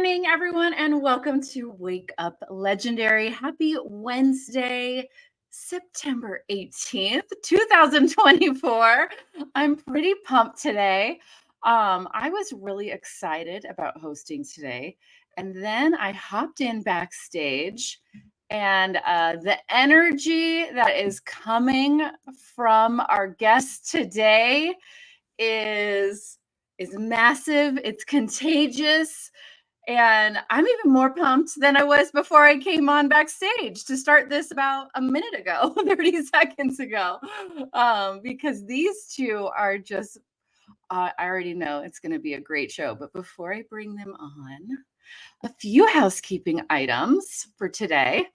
morning, everyone, and welcome to Wake Up Legendary. Happy Wednesday, September 18th, 2024. I'm pretty pumped today. I was really excited about hosting today, and then I hopped in backstage, and the energy that is coming from our guest today is massive. It's contagious. And I'm even more pumped than I was before I came on backstage to start this about a minute ago, 30 seconds ago, because these two are just, I already know it's going to be a great show. But before I bring them on, a few housekeeping items for today.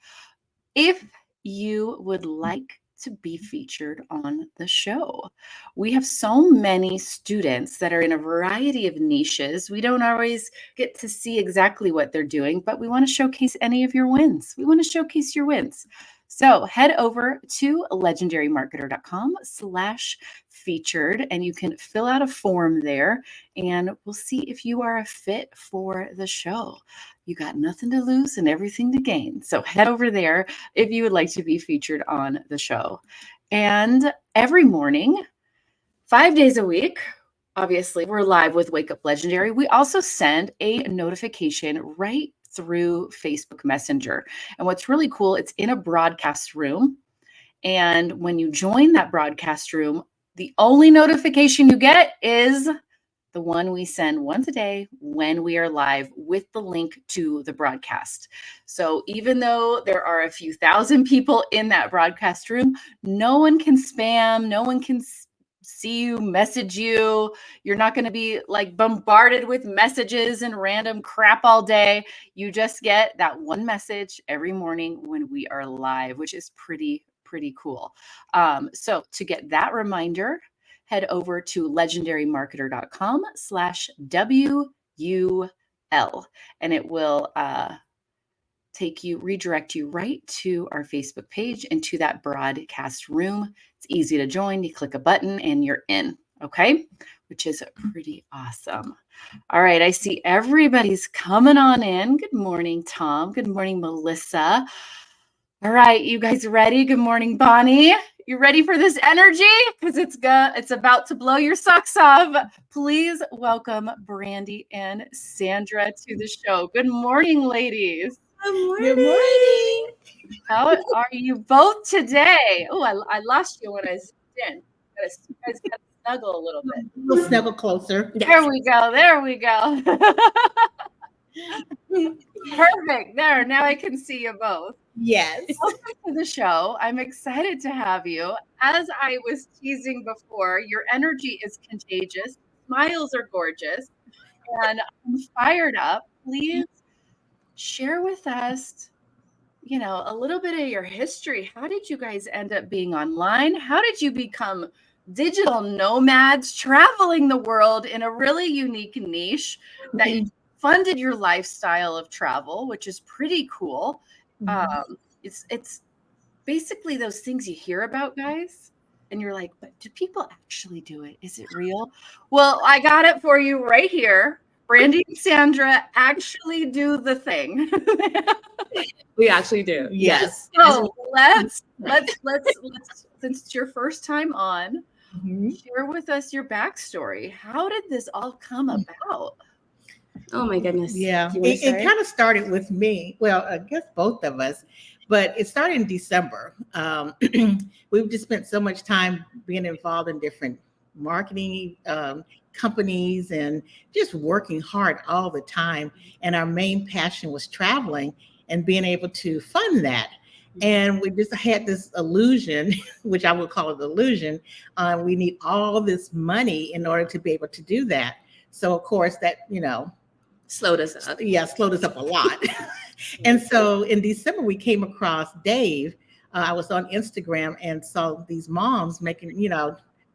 If you would like to be featured on the show, we have so many students that are in a variety of niches. We don't always get to see exactly what they're doing, but we want to showcase any of your wins. We want to showcase your wins. So head over to legendarymarketer.com/featured, and you can fill out a form there, and we'll see if you are a fit for the show. You got nothing to lose and everything to gain. So head over there if you would like to be featured on the show. And every morning, 5 days a week, obviously, we're live with Wake Up Legendary. We also send a notification right through Facebook Messenger. And what's really cool, it's in a broadcast room. And when you join that broadcast room, the only notification you get is the one we send once a day when we are live with the link to the broadcast. So even though there are a few thousand people in that broadcast room, no one can spam, no one can see you, message you. You're not going to be like bombarded with messages and random crap all day. You just get that one message every morning when we are live, which is pretty cool. So to get that reminder, head over to legendarymarketer.com/WUL, and it will redirect you right to our Facebook page and to that broadcast room. It's easy to join. You click a button and you're in, okay? Which is pretty awesome. All right, I see everybody's coming on in. Good morning, Tom. Good morning, Melissa. All right, you guys ready? Good morning, Bonnie. You ready for this energy? Because it's about to blow your socks off. Please welcome Brandi and Sandra to the show. Good morning, ladies. Good morning. Good morning. How are you both today? Oh, I lost you when I zoomed in. You guys got to snuggle a little bit. We'll snuggle closer. There we go. There we go. Perfect. There. Now I can see you both. Yes. Welcome to the show. I'm excited to have you. As I was teasing before, your energy is contagious. Smiles are gorgeous. And I'm fired up. Please share with us, a little bit of your history. How did you guys end up being online? How did you become digital nomads traveling the world in a really unique niche that you funded your lifestyle of travel, which is pretty cool. It's basically those things you hear about, guys, and you're like, but do people actually do it? Is it real? Well, I got it for you right here. Brandi and Sandra actually do the thing. We actually do. Yes. So let's since it's your first time on, share with us your backstory. How did this all come about? Oh my goodness. Yeah. It kind of started with me. Well, I guess both of us, but it started in December. We've just spent so much time being involved in different marketing companies and just working hard all the time. And our main passion was traveling and being able to fund that. And we just had this illusion, which I would call it illusion. We need all this money in order to be able to do that. So of course that, slowed us up. Yeah, slowed us up a lot. And so in December, we came across Dave. I was on Instagram and saw these moms making,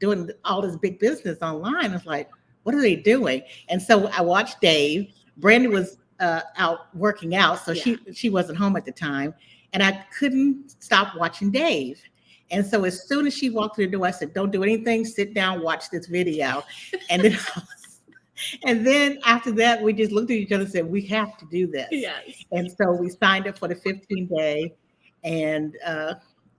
doing all this big business online. I was like, what are they doing? And so I watched Dave. Brandi was out working out, so she wasn't home at the time. And I couldn't stop watching Dave. And so as soon as she walked through the door, I said, don't do anything, sit down, watch this video. And then And then after that, we just looked at each other and said, we have to do this. Yes. And so we signed up for the 15-day, and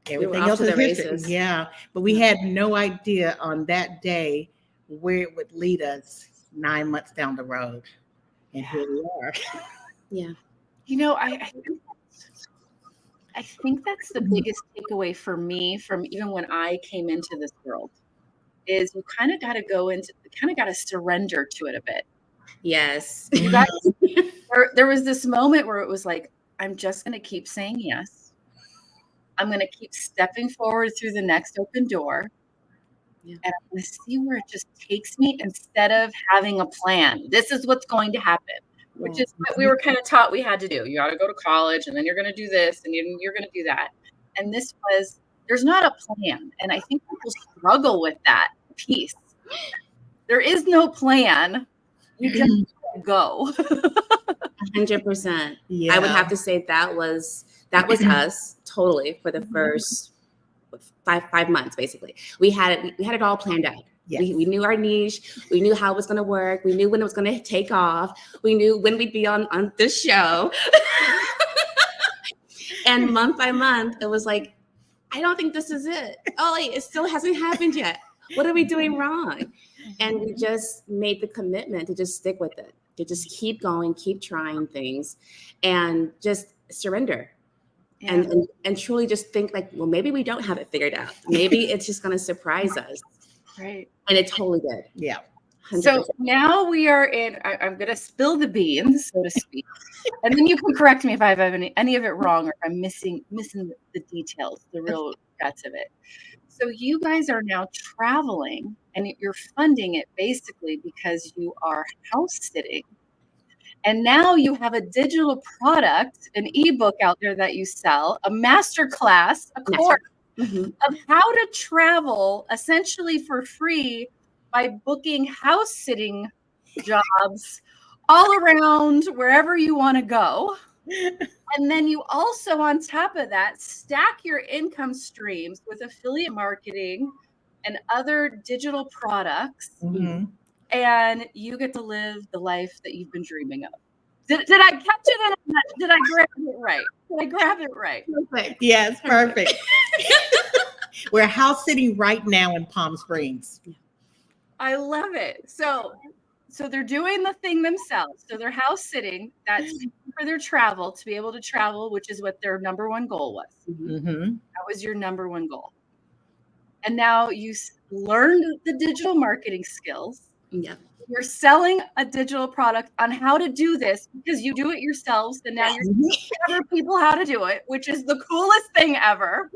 everything off else to is the history. races. Yeah. But we had no idea on that day where it would lead us 9 months down the road. And here we are. Yeah. You know, I think that's the biggest takeaway for me from even when I came into this world is you kind of got to surrender to it a bit. Yes. You guys, there was this moment where it was like, I'm just going to keep saying yes. I'm going to keep stepping forward through the next open door. Yeah. And I'm going to see where it just takes me instead of having a plan. This is what's going to happen, which is what we were kind of taught we had to do. You got to go to college, and then you're going to do this, and you're going to do that. And there's not a plan. And I think people struggle with that piece. There is no plan. You just go. 100%. Yeah. I would have to say that was us totally for the first 5 months, basically. We had it all planned out. Yes. We knew our niche. We knew how it was going to work. We knew when it was going to take off. We knew when we'd be on this show. And month by month, it was like, I don't think this is it. Oh, it still hasn't happened yet. What are we doing wrong? And we just made the commitment to just stick with it, to just keep going, keep trying things, and just surrender. Yeah. And truly just think like, well, maybe we don't have it figured out. Maybe it's just going to surprise us. Right. And it totally did. Yeah. 100%. So now we are in, I'm going to spill the beans, so to speak. And then you can correct me if I have any of it wrong or if I'm missing the details, the real guts of it. So you guys are now traveling and you're funding it basically because you are house sitting. And now you have a digital product, an ebook out there that you sell, a master class, a course of how to travel essentially for free by booking house sitting jobs all around wherever you want to go. And then you also, on top of that, stack your income streams with affiliate marketing and other digital products. Mm-hmm. And you get to live the life that you've been dreaming of. Did I catch it? Did I grab it right? Did I grab it right? Perfect. Yes, perfect. We're house sitting right now in Palm Springs. I love it. So they're doing the thing themselves. So they're house sitting. That's for their travel, to be able to travel, which is what their number one goal was. Mm-hmm. That was your number one goal. And now you learned the digital marketing skills. Yeah. You're selling a digital product on how to do this because you do it yourselves. And now you're teaching other people how to do it, which is the coolest thing ever.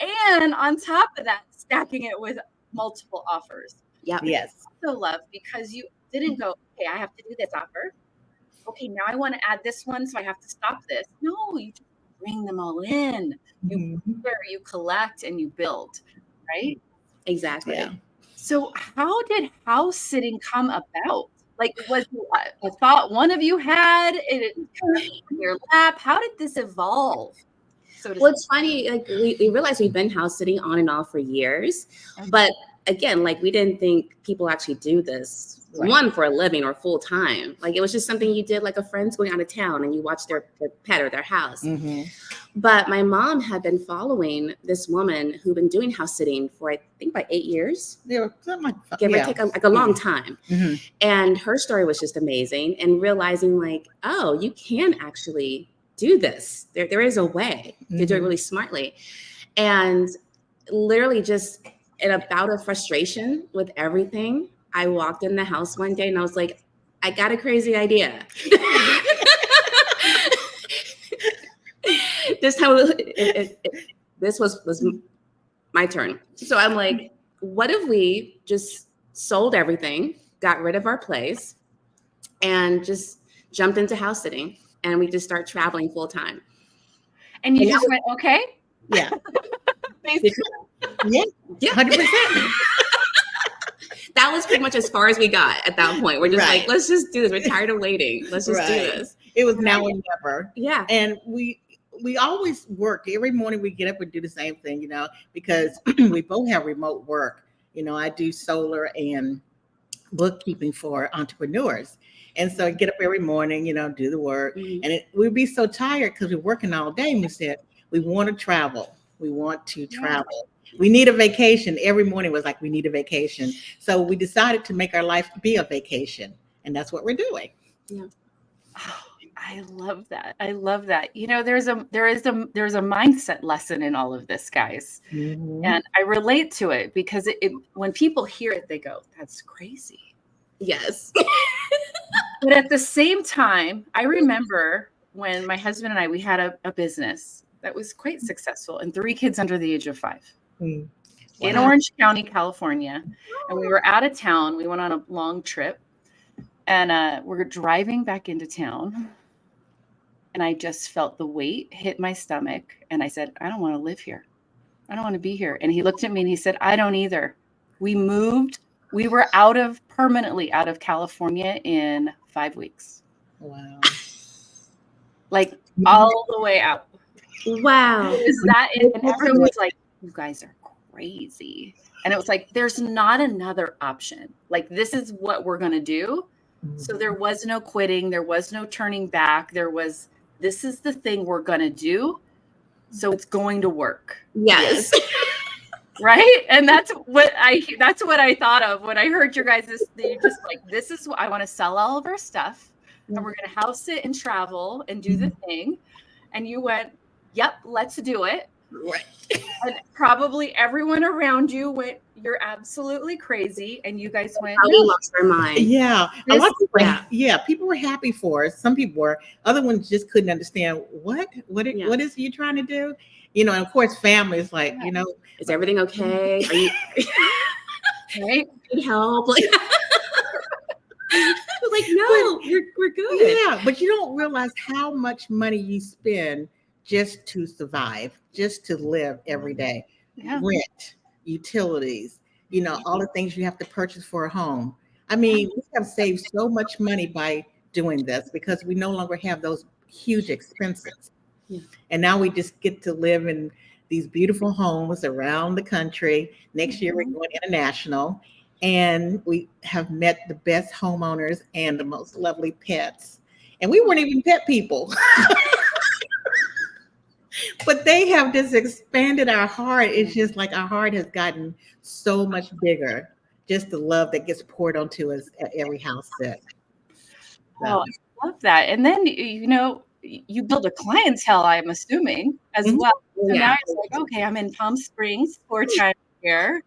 And on top of that, stacking it with multiple offers. Yeah. Yes. I also love because you didn't go, okay, I have to do this offer. Okay, now I want to add this one, so I have to stop this. No, you just bring them all in. You you collect and you build, right? Exactly. Yeah. So how did house sitting come about? Like, was it a thought one of you had it in your lap? How did this evolve? Well, it's funny. Like we realized we've been house sitting on and off for years, but again, like we didn't think people actually do this one for a living or full time. Like it was just something you did, like a friend's going out of town and you watch their pet or their house. Mm-hmm. But my mom had been following this woman who'd been doing house sitting for I think by 8 years. Yeah, something like give or take a long time. Mm-hmm. And her story was just amazing. And realizing like, oh, you can actually do this. There is a way to do it really smartly. And literally just in a bout of frustration with everything, I walked in the house one day and I was like, I got a crazy idea. This time this was my turn. So I'm like, what if we just sold everything, got rid of our place, and just jumped into house sitting? And we just start traveling full time. And you just went, okay? Yeah. Yeah. 100%. That was pretty much as far as we got at that point. We're just like, let's just do this. We're tired of waiting. Let's just do this. It was now or never. Yeah. And we always work. Every morning we get up and do the same thing, because we both have remote work. I do solar and bookkeeping for entrepreneurs. And so I get up every morning, do the work, Mhm. and we'd be so tired because we're working all day. And we said, we want to travel. We want to travel. We need a vacation. Every morning was like, we need a vacation. So we decided to make our life be a vacation. And that's what we're doing. Yeah. Oh, I love that. I love that. There's a mindset lesson in all of this, guys. Mm-hmm. And I relate to it because when people hear it, they go, that's crazy. Yes. But at the same time, I remember when my husband and we had a business that was quite successful and 3 kids under the age of 5 Mm. in Wow. Orange County, California. And we were out of town. We went on a long trip and we're driving back into town. And I just felt the weight hit my stomach. And I said, I don't want to live here. I don't want to be here. And he looked at me and he said, I don't either. We moved. We were permanently out of California in 5 weeks. Wow. Like all the way out. Wow. It was that, and everyone was like, you guys are crazy. And it was like, there's not another option. Like, this is what we're going to do. Mm-hmm. So there was no quitting. There was no turning back. This is the thing we're going to do. So it's going to work. Yes. Right. And that's what I thought of when I heard your guys, you just like, this is what I want to sell all of our stuff and we're going to house it and travel and do the thing. And you went, yep, let's do it. Right. And probably everyone around you went, you're absolutely crazy. And you guys went, we lost our mind. Yeah. A lot of people, people were happy for us. Some people were. Other ones just couldn't understand what is you trying to do? And of course, family is like, is everything okay? Are you right? Need help? Like, no, we're good. Yeah, but you don't realize how much money you spend just to survive, just to live every day. Yeah. Rent, utilities, all the things you have to purchase for a home. I mean, we have saved so much money by doing this because we no longer have those huge expenses. Yeah. And now we just get to live in these beautiful homes around the country. Next year, we're going international. And we have met the best homeowners and the most lovely pets. And we weren't even pet people. But they have just expanded our heart. It's just like our heart has gotten so much bigger. Just the love that gets poured onto us at every house set. So. Oh, I love that. And then, you build a clientele, I'm assuming, as well. So now it's like, okay, I'm in Palm Springs 4 times a year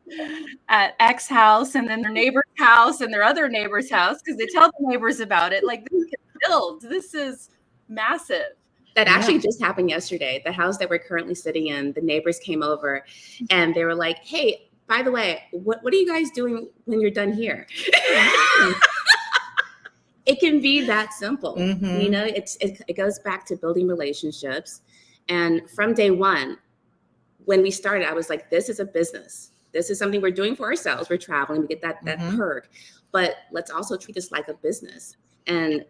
at X house and then their neighbor's house and their other neighbor's house because they tell the neighbors about it. Like, this can build. This is massive. That actually just happened yesterday. The house that we're currently sitting in, the neighbors came over and they were like, hey, by the way, what are you guys doing when you're done here? It can be that simple. Mm-hmm. It goes back to building relationships. And from day one, when we started, I was like, this is a business. This is something we're doing for ourselves. We're traveling, we get that perk, but let's also treat this like a business. And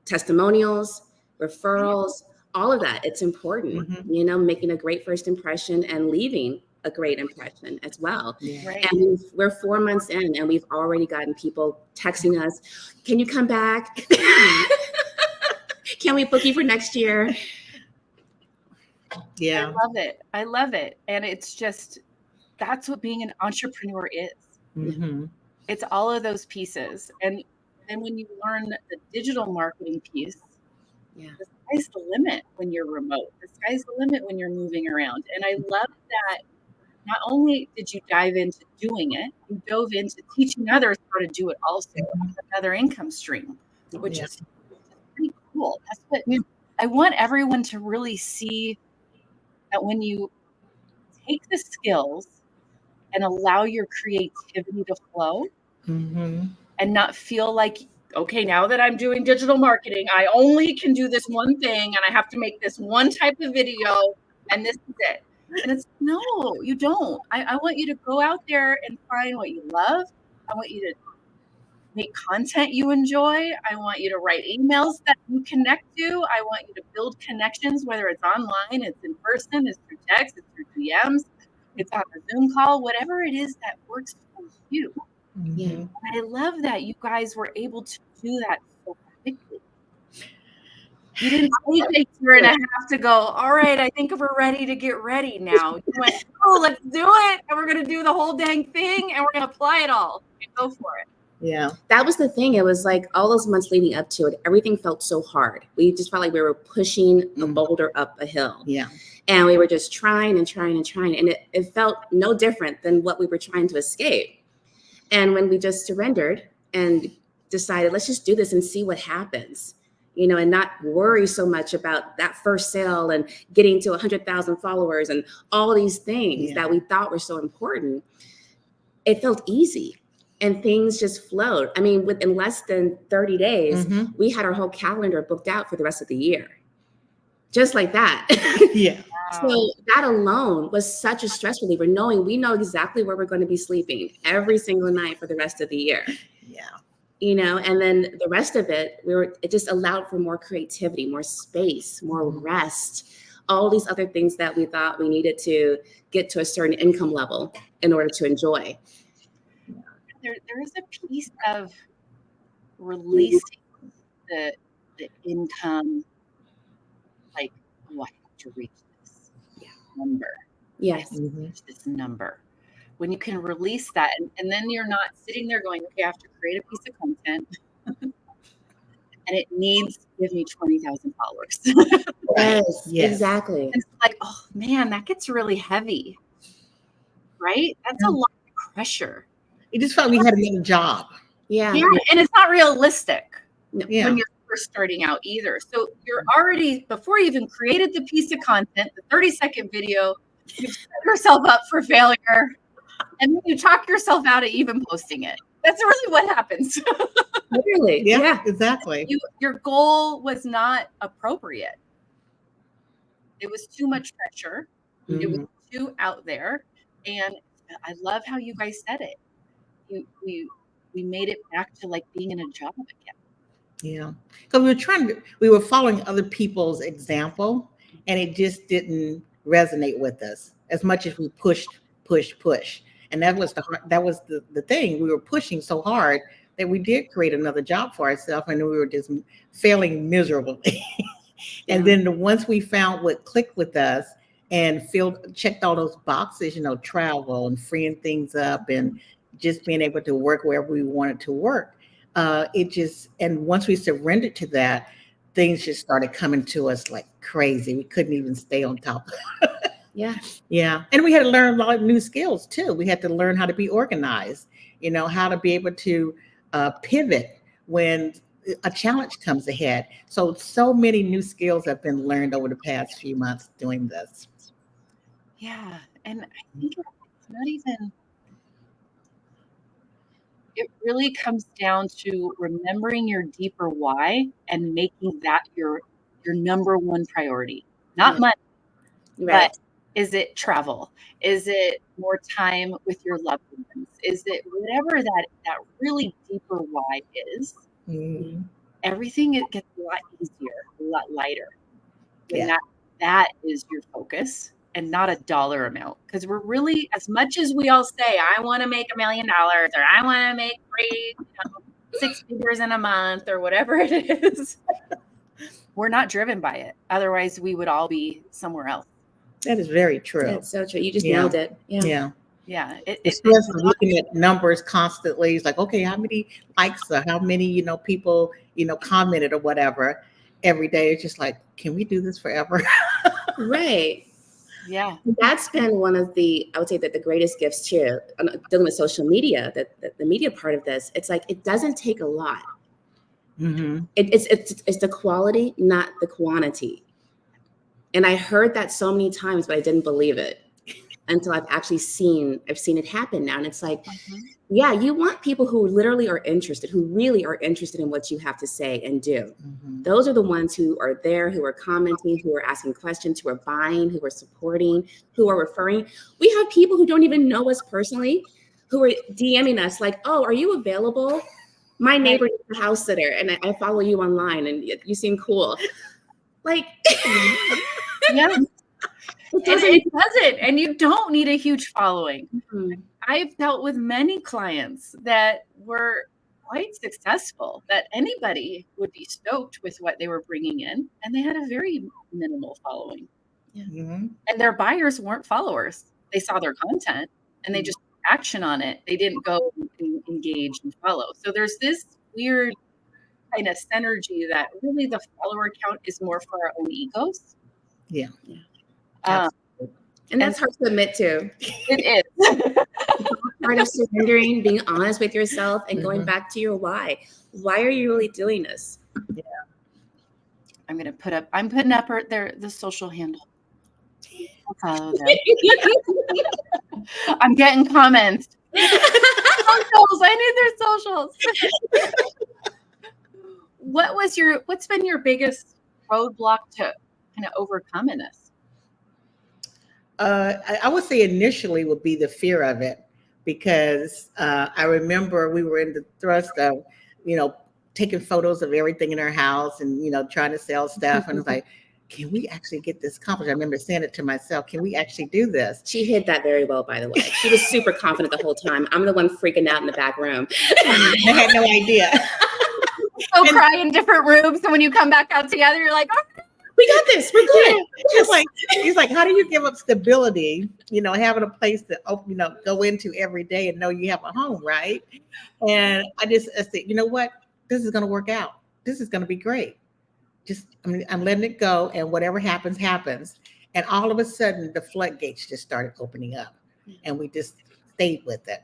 testimonials, referrals, all of that, it's important, making a great first impression and leaving a great impression as well. Yeah. Right. And we're 4 months in and we've already gotten people texting us, can you come back? Can we book you for next year? Yeah. I love it. And it's just, that's what being an entrepreneur is. Mm-hmm. It's all of those pieces. And then when you learn the digital marketing piece, the sky's the limit when you're remote. The sky's the limit when you're moving around. And I love that not only did you dive into doing it, you dove into teaching others how to do it also, another income stream, which is pretty cool. That's what I want everyone to really see, that when you take the skills and allow your creativity to flow and not feel like, okay, now that I'm doing digital marketing, I only can do this one thing and I have to make this one type of video and this is it. And it's, no, you don't. I want you to go out there and find what you love. I want you to make content you enjoy. I want you to write emails that you connect to. I want you to build connections, whether it's online, it's in person, it's through text, it's through DMs, it's on a Zoom call, whatever it is that works for you. Yeah. I love that you guys were able to do that so quickly. You didn't take a year and a half to go, all right, I think we're ready to get ready now. You went, oh, let's do it. And we're going to do the whole dang thing and we're going to apply it all and go for it. Yeah. That was the thing. It was like all those months leading up to it, everything felt so hard. We just felt like we were pushing a boulder up a hill. Yeah. And we were just trying and trying and trying. And it felt no different than what we were trying to escape. And when we just surrendered and decided, let's just do this and see what happens, you know, and not worry so much about that first sale and getting to 100,000 followers and all these things that we thought were so important, it felt easy. And things just flowed. I mean, within less than 30 days, we had our whole calendar booked out for the rest of the year. Just like that. Yeah. So that alone was such a stress reliever, knowing we know exactly where we're going to be sleeping every single night for the rest of the year. Yeah. You know, and then the rest of it, it just allowed for more creativity, more space, more rest, all these other things that we thought we needed to get to a certain income level in order to enjoy. There is a piece of releasing the income, like, oh, I have to reach this number. Yes. Reach this number. When you can release that, and then you're not sitting there going, okay, I have to create a piece of content, and it needs to give me 20,000 followers. Yes, exactly. It's like, oh man, that gets really heavy, right? That's a lot of pressure. It just felt we had another job. Yeah. And it's not realistic No. when you're first starting out either. So you're already, before you even created the piece of content, the 30-second video, you've set yourself up for failure, and then you talk yourself out of even posting it. That's really what happens. Literally. Yeah, exactly. Your goal was not appropriate. It was too much pressure. It was too out there. And I love how you guys said it. We made it back to like being in a job again. Yeah, because we were following other people's example, and it just didn't resonate with us as much as we pushed, and that was the thing. We were pushing so hard that we did create another job for ourselves, and we were just failing miserably. And then once we found what clicked with us and checked all those boxes, you know, travel and freeing things up and just being able to work wherever we wanted to work. And once we surrendered to that, things just started coming to us like crazy. We couldn't even stay on top. Yeah. Yeah. And we had to learn a lot of new skills too. We had to learn how to be organized, you know, how to be able to pivot when a challenge comes ahead. So many new skills have been learned over the past few months doing this. Yeah. And I think it's not even, it really comes down to remembering your deeper why and making that your number one priority. Not money, but is it travel? Is it more time with your loved ones? Is it whatever that really deeper why is? Everything it gets a lot easier, a lot lighter. When that is your focus and not a dollar amount. Because we're really, as much as we all say, I want to make $1 million or I want to make 6 figures in a month or whatever it is, we're not driven by it. Otherwise, we would all be somewhere else. That is very true. That's so true. You just nailed it. Yeah. Yeah. It's just looking at numbers constantly. It's like, okay, how many likes or how many, you know, people, you know, commented or whatever every day. It's just like, can we do this forever? Right. Yeah. That's been one of the, I would say that the greatest gifts too, dealing with social media, that the media part of this, it's like, it doesn't take a lot. It's the quality, not the quantity. And I heard that so many times, but I didn't believe it until I've seen it happen now. And it's like, yeah, you want people who literally are interested, who really are interested in what you have to say and do. Those are the ones who are there, who are commenting, who are asking questions, who are buying, who are supporting, who are referring. We have people who don't even know us personally, who are DMing us like, oh, are you available? My neighbor is a house sitter and I follow you online and you seem cool. Like, yeah. It doesn't. And you don't need a huge following. Mhm. I've dealt with many clients that were quite successful, that anybody would be stoked with what they were bringing in, and they had a very minimal following. Mhm. And their buyers weren't followers. They saw their content and they just took action on it. They didn't go and engage and follow. So there's this weird kind of synergy that really the follower count is more for our own egos. Yeah. Um, And that's hard to admit to. it is. Part of surrendering, being honest with yourself, and going back to your why. Why are you really doing this? Yeah. I'm putting up the social handle. I'll follow them. I'm getting comments. Socials. I need their socials. What's been your biggest roadblock to kind of overcome in this? I would say initially would be the fear of it, because I remember we were in the thrust of, taking photos of everything in our house and, trying to sell stuff. And it's like, can we actually get this accomplished? I remember saying it to myself, can we actually do this? She hid that very well, by the way. She was super confident the whole time. I'm the one freaking out in the back room. I had no idea. Go cry in different rooms. And when you come back out together, you're like, oh, we got this. We're good. He's like, how do you give up stability, having a place to, go into every day and know you have a home, right? And I said, you know what? This is going to work out. This is going to be great. I'm letting it go, and whatever happens, happens. And all of a sudden, the floodgates just started opening up, and we just stayed with it.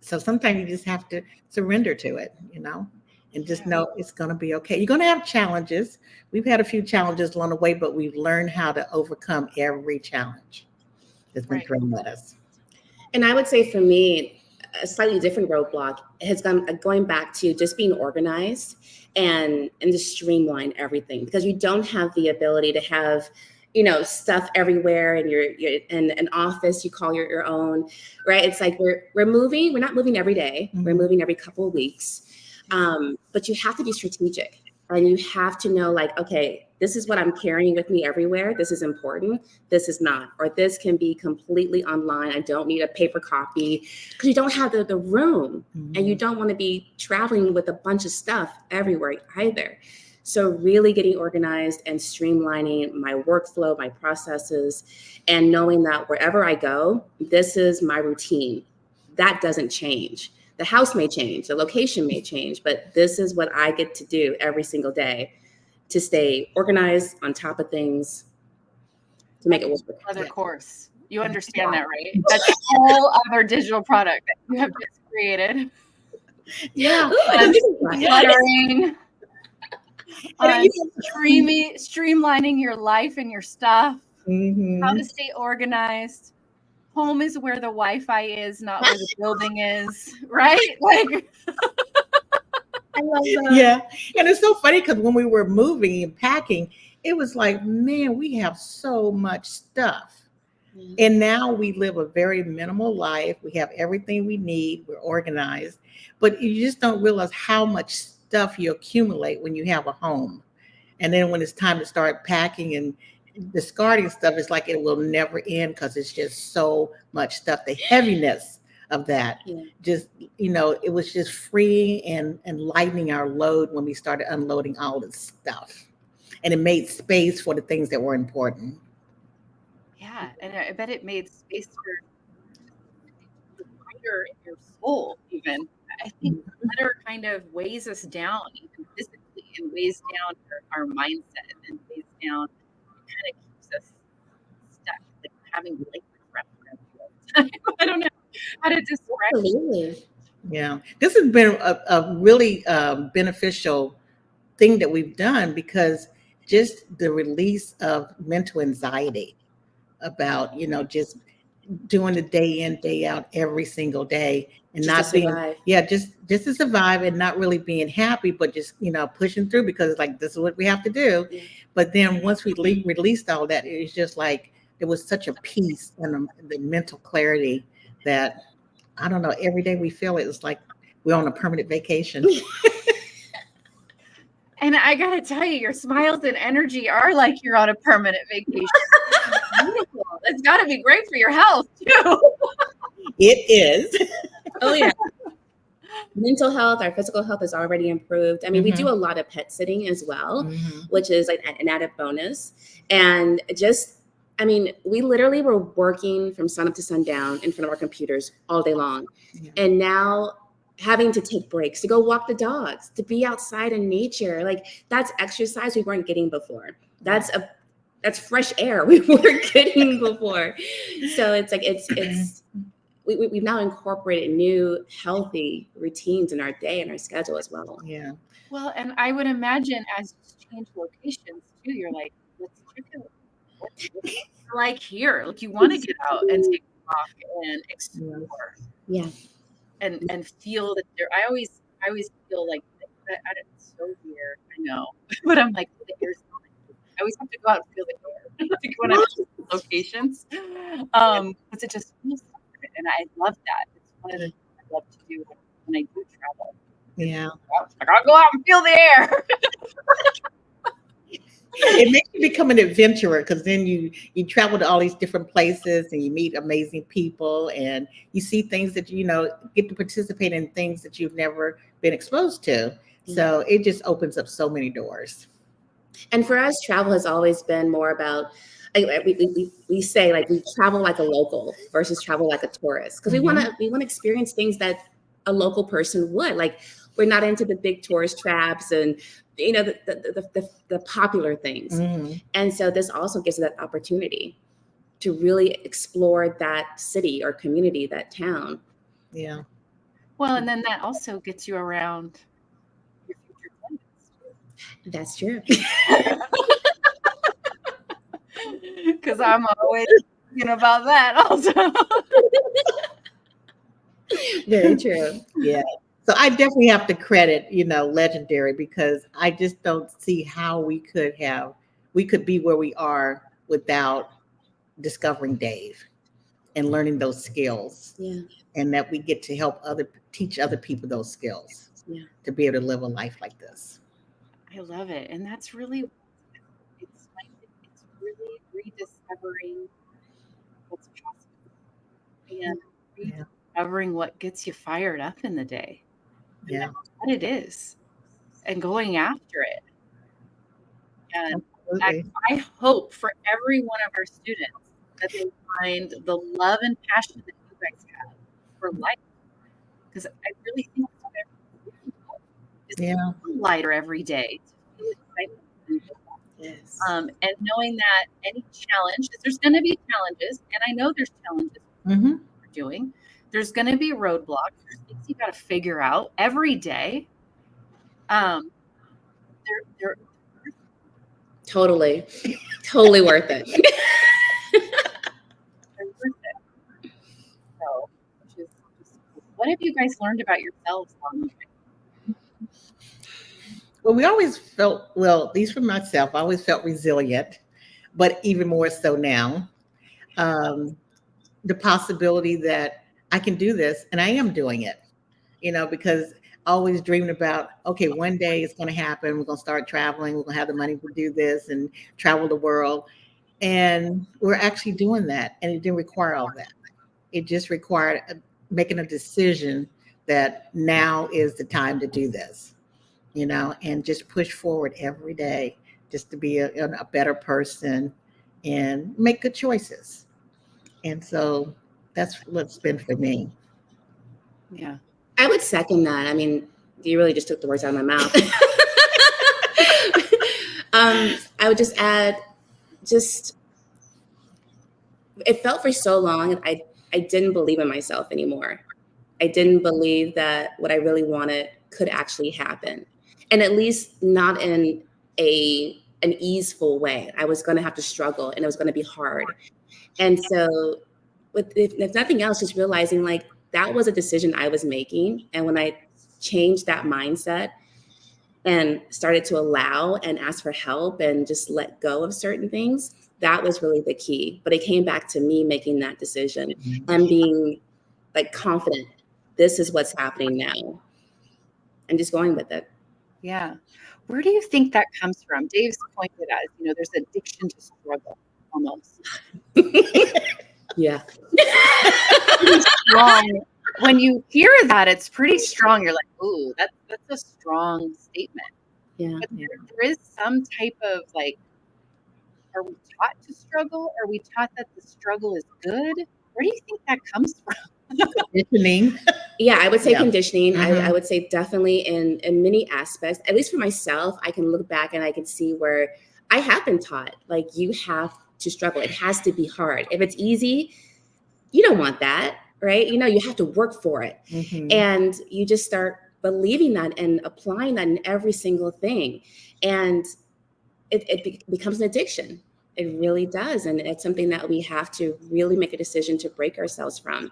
So sometimes you just have to surrender to it, and just know it's going to be okay. You're going to have challenges. We've had a few challenges along the way, but we've learned how to overcome every challenge that's been thrown at us. And I would say for me, a slightly different roadblock has going back to just being organized and just streamline everything, because you don't have the ability to have, stuff everywhere, and you're in an office you call your own, right? It's like we're moving. We're not moving every day. Mm-hmm. We're moving every couple of weeks. But you have to be strategic, and you have to know, like, okay, this is what I'm carrying with me everywhere. This is important. This is not, or this can be completely online. I don't need a paper copy, because you don't have the room, and you don't want to be traveling with a bunch of stuff everywhere either. So really getting organized and streamlining my workflow, my processes, and knowing that wherever I go, this is my routine. That doesn't change. The house may change, the location may change, but this is what I get to do every single day to stay organized, on top of things, to make it work. Other course. You understand that, right? That's a whole other digital product that you have just created. Yeah. Cluttering. Streamlining your life and your stuff. How to stay organized. Home is where the Wi-Fi is, not where the building is, right? Like, I love that. Yeah, and it's so funny because when we were moving and packing, it was like, man, we have so much stuff. And now we live a very minimal life. We have everything we need. We're organized, but you just don't realize how much stuff you accumulate when you have a home. And then when it's time to start packing and discarding stuff, it's like it will never end, because it's just so much stuff. The heaviness of that, just, it was just freeing and lightening our load when we started unloading all this stuff. And it made space for the things that were important. Yeah, and I bet it made space for the writer in your soul, even. I think clutter kind of weighs us down, even physically, and weighs down our mindset, and weighs down, kind of keeps us stuck, like having liquid breath. I don't know how to describe it. Yeah, this has been a really beneficial thing that we've done, because just the release of mental anxiety about, just doing the day in, day out every single day, and just not being, just to survive, and not really being happy, but just, pushing through, because it's like, this is what we have to do. Yeah. But then once we released all that, it was just like, it was such a peace and the mental clarity that, I don't know, every day we feel it. It's like we're on a permanent vacation. And I gotta tell you, your smiles and energy are like you're on a permanent vacation. Beautiful. It's gotta be great for your health too. It is. Oh yeah. Mental health, our physical health is already improved. I mean, we do a lot of pet sitting as well, which is like an added bonus. And just, I mean, we literally were working from sun up to sundown in front of our computers all day long. Yeah. And now having to take breaks to go walk the dogs, to be outside in nature, like that's exercise we weren't getting before. That's fresh air we weren't getting before. So it's like, we've now incorporated new healthy routines in our day and our schedule as well. Yeah. Well, and I would imagine as you change locations too, you're like, let's check out what's like here. Like you want to get out and take a walk and explore. Yeah. And feel that there. I always feel like it's so weird. I know, but I'm like, the air's not. I always have to go out and feel the air like when I'm at locations, because it just feels so good. And I love that. It's one of the things I love to do when I do travel. Yeah, I gotta go out and feel the air. It makes you become an adventurer because then you travel to all these different places and you meet amazing people and you see things that get to participate in things that you've never been exposed to. So it just opens up so many doors. And for us, travel has always been more about, we say like we travel like a local versus travel like a tourist, because we want to experience things that a local person would. Like we're not into the big tourist traps and the popular things. And so this also gives us that opportunity to really explore that city or community, that town. Yeah. Well, and then that also gets you around your future plans. That's true. Because I'm always thinking about that also. Very true. Yeah. So I definitely have to credit, Legendary, because I just don't see how we could be where we are without discovering Dave and learning those skills. Yeah. And that we get to teach other people those skills. Yeah. To be able to live a life like this. I love it. And that's really, it's really rediscovering what's possible and rediscovering what gets you fired up in the day. Yeah. What it is and going after it. And I hope for every one of our students that they find the love and passion that you guys have for life. Because I really think it's lighter every day to feel excitement. Yes. And knowing that any challenge, there's going to be challenges, and I know there's challenges we're doing. There's going to be roadblocks. There's things you got to figure out every day. They're totally worth it. They're worth it. So, what have you guys learned about yourselves along the way? Well, we always felt, at least for myself, I always felt resilient, but even more so now. The possibility that I can do this, and I am doing it, because always dreaming about, okay, one day it's going to happen. We're going to start traveling. We're going to have the money to do this and travel the world. And we're actually doing that. And it didn't require all that. It just required making a decision that now is the time to do this, and just push forward every day just to be a better person and make good choices. And so that's what's been for me. Yeah. I would second that. I mean, you really just took the words out of my mouth. I would just add, it felt for so long, I didn't believe in myself anymore. I didn't believe that what I really wanted could actually happen. And at least not in an easeful way. I was going to have to struggle and it was going to be hard. And so if nothing else, just realizing like that was a decision I was making. And when I changed that mindset and started to allow and ask for help and just let go of certain things, that was really the key. But it came back to me making that decision and being like confident, this is what's happening now. And just going with it. Yeah. Where do you think that comes from? Dave's pointed out, there's addiction to struggle almost. Yeah. Pretty strong. When you hear that, it's pretty strong. You're like, ooh, that's a strong statement. Yeah. But there is some type of like, are we taught to struggle? Are we taught that the struggle is good? Where do you think that comes from? Conditioning. Yeah, I would say Yeah. conditioning. I Mhm. would say definitely in many aspects, at least for myself, I can look back and I can see where I have been taught, like, you have to struggle. It has to be hard. If it's easy, you don't want that, right? You have to work for it. Mhm. And you just start believing that and applying that in every single thing. And it becomes an addiction. It really does. And it's something that we have to really make a decision to break ourselves from.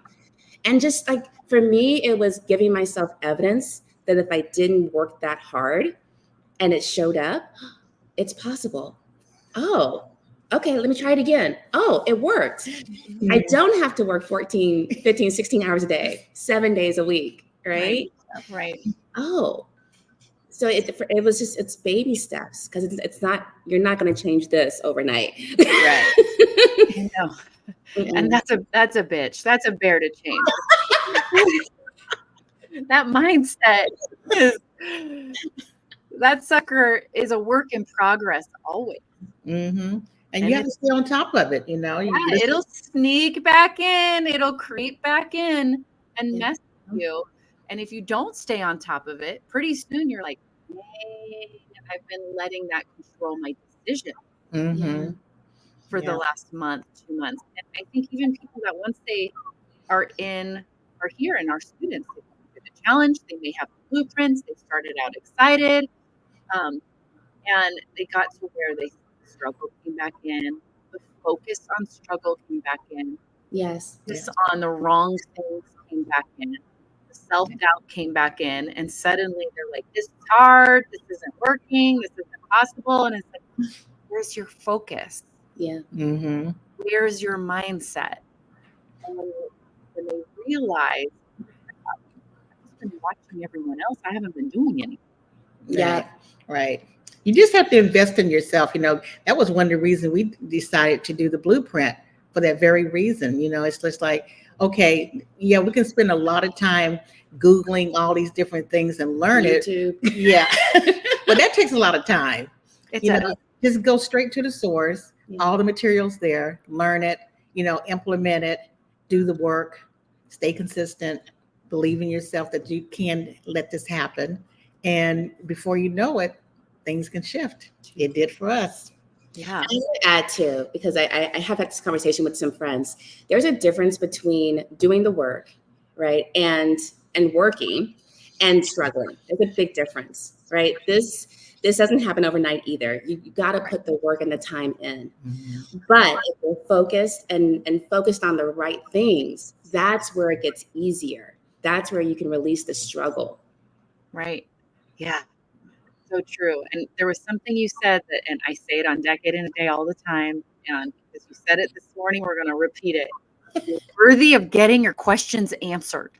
And just like, for me, it was giving myself evidence that if I didn't work that hard and it showed up, it's possible. Oh, okay, let me try it again. Oh, it worked. I don't have to work 14, 15, 16 hours a day, 7 days a week, right? Right. Oh, so it was just, it's baby steps, because it's not, you're not going to change this overnight. Right. I know. And that's a bitch. That's a bear to change. That mindset that sucker is a work in progress always. Mm-hmm. And And you have to stay on top of it, Yeah, it'll sneak back in, it'll creep back in and mess with you. And if you don't stay on top of it, pretty soon you're like, hey, I've been letting that control my decision Mm-hmm. for the last month, 2 months. And I think even people that once they are here and our students, they come through the challenge, they may have blueprints, they started out excited, and they got to where the struggle came back in, the focus on struggle came back in, Yes. focus on the wrong things came back in, the self-doubt came back in, and suddenly they're like, this is hard, this isn't working, this isn't possible. And it's like, where's your focus? Yeah. Mm-hmm. Where's your mindset? And when they realize, I've just been watching everyone else, I haven't been doing anything. Yeah. Right. You just have to invest in yourself. That was one of the reasons we decided to do the blueprint, for that very reason. It's just like, okay, yeah, we can spend a lot of time Googling all these different things and learn YouTube. it. Yeah. But that takes a lot of time. It's Just go straight to the source, all the materials there, learn it, implement it, do the work, stay consistent, believe in yourself that you can let this happen. And before you know it, things can shift. It did for us. Yeah. I want to add too, because I have had this conversation with some friends. There's a difference between doing the work, right, and working and struggling. There's a big difference, right? This doesn't happen overnight either. You got to put the work and the time in. Mm-hmm. But if you're focused and focused on the right things, that's where it gets easier. That's where you can release the struggle. Right. Yeah. So true. And there was something you said that, and I say it on Decade in a Day all the time, and because you said it this morning, we're going to repeat it. You're worthy of getting your questions answered.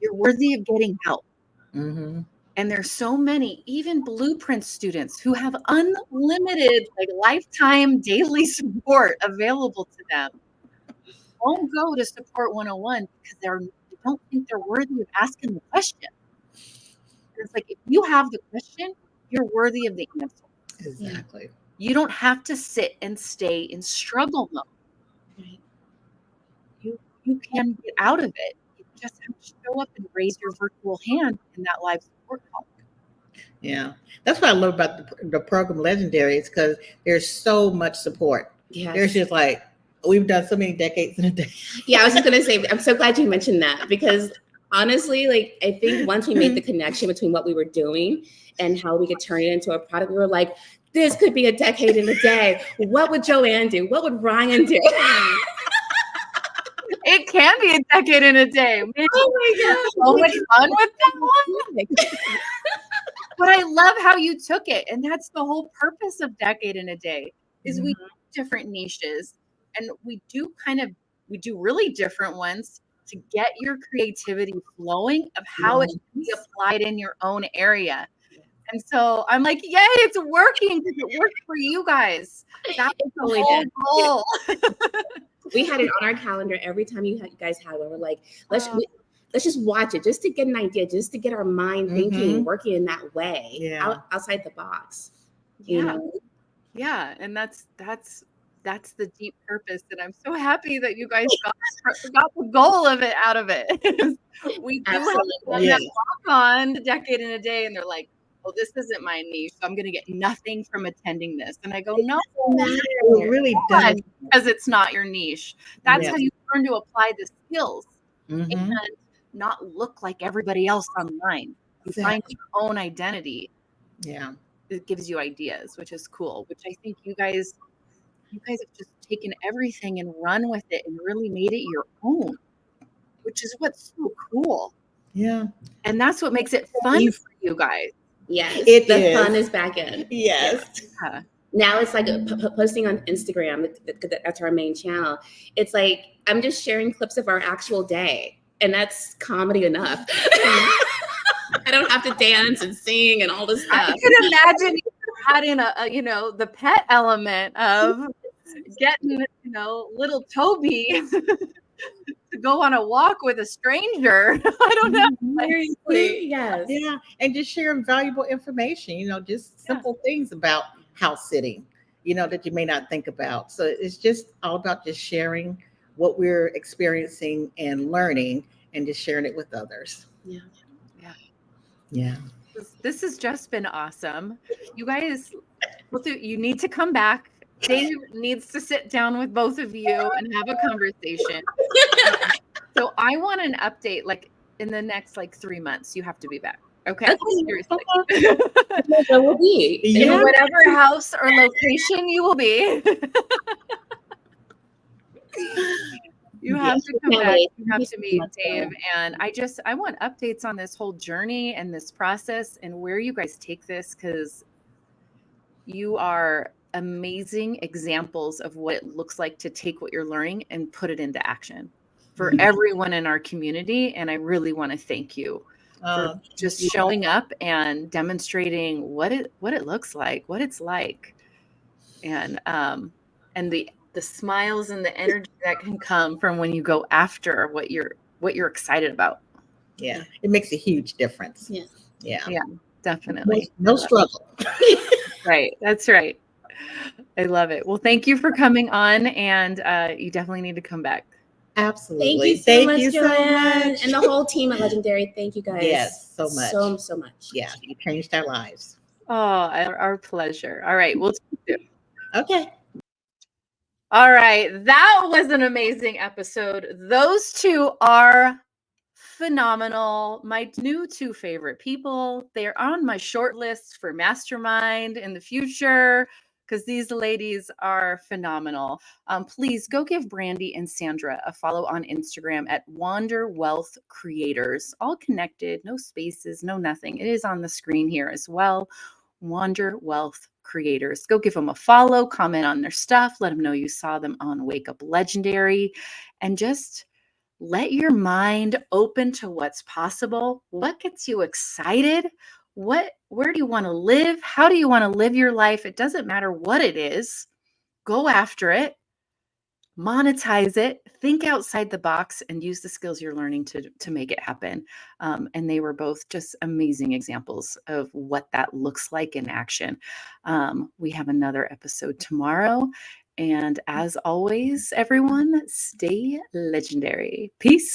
You're worthy of getting help. Mm-hmm. And there's so many, even Blueprint students, who have unlimited, like, lifetime daily support available to them. Don't go to Support 101 because they don't think they're worthy of asking the question. It's like, if you have the question, you're worthy of the answer. Exactly. You don't have to sit and stay in struggle mode. Right. You can get out of it. You just have to show up and raise your virtual hand in that live support call. Yeah, that's what I love about the program Legendary. It's because there's so much support. Yes. There's just like, we've done so many decades in a day. Yeah, I was just gonna say, I'm so glad you mentioned that, because honestly, like, I think once we made the connection between what we were doing and how we could turn it into a product, we were like, this could be a decade in a day. What would Joanne do? What would Ryan do? It can be a decade in a day. Man, Oh my God. so much fun with that one. But I love how you took it. And that's the whole purpose of Decade in a Day, is we do different niches, and we do really different ones to get your creativity flowing of how it can be applied in your own area. And so I'm like, yay, it's working because it worked for you guys. That was the whole goal. We had it on our calendar every time you guys had one. We're like, let's just watch it, just to get an idea, just to get our mind thinking, working in that way, outside the box. You know? Yeah, and that's the deep purpose, and I'm so happy that you guys got the goal of it out of it. We do have one that walk on the Decade in a Day, and they're like, "Oh, this isn't my niche, so I'm going to get nothing from attending this." And I go, "No, it really does, because it's not your niche. That's how you learn to apply the skills and not look like everybody else online. You find your own identity. Yeah, it gives you ideas, which is cool. Which I think you guys have just taken everything and run with it and really made it your own, which is what's so cool. Yeah. And that's what makes it fun for you guys. Yes. The fun is back in. Yes. Yeah. Now it's like posting on Instagram. That's our main channel. It's like, I'm just sharing clips of our actual day, and that's comedy enough. I don't have to dance and sing and all this stuff. I can imagine adding the pet element of getting, little Toby to go on a walk with a stranger. I don't know. Yes. Yeah. And just sharing valuable information, just simple things about house sitting, that you may not think about. So it's just all about just sharing what we're experiencing and learning and just sharing it with others. Yeah. Yeah. Yeah. This has just been awesome. You guys, you need to come back. Dave needs to sit down with both of you and have a conversation. So I want an update, like in the next 3 months. You have to be back. Okay. Seriously. So we'll be in whatever house or location you will be. You have to come back. You have to meet Dave. And I want updates on this whole journey and this process and where you guys take this, because you are amazing examples of what it looks like to take what you're learning and put it into action for everyone in our community. And I really want to thank you for just showing up and demonstrating what it looks like, what it's like, and the smiles and the energy that can come from when you go after what you're excited about. Yeah, it makes a huge difference. Yeah, definitely. No struggle. Right, that's right. I love it. Well, thank you for coming on, and you definitely need to come back. Absolutely. Thank you so much. And the whole team at Legendary, thank you guys. Yes, so much. So much. Yeah, you changed our lives. Oh, our pleasure. All right, we'll see you. Okay. All right, that was an amazing episode. Those two are phenomenal. My new two favorite people. They're on my short list for Mastermind in the future because these ladies are phenomenal. Please go give Brandi and Sandra a follow on Instagram at Wander Wealth Creators. All connected, no spaces, no nothing. It is on the screen here as well. Wander Wealth Creators. Go give them a follow, comment on their stuff, let them know you saw them on Wake Up Legendary, and just let your mind open to what's possible. What gets you excited? Where do you want to live? How do you want to live your life? It doesn't matter what it is. Go after it. Monetize it, think outside the box, and use the skills you're learning to make it happen. And they were both just amazing examples of what that looks like in action. We have another episode tomorrow. And as always, everyone, stay legendary. Peace.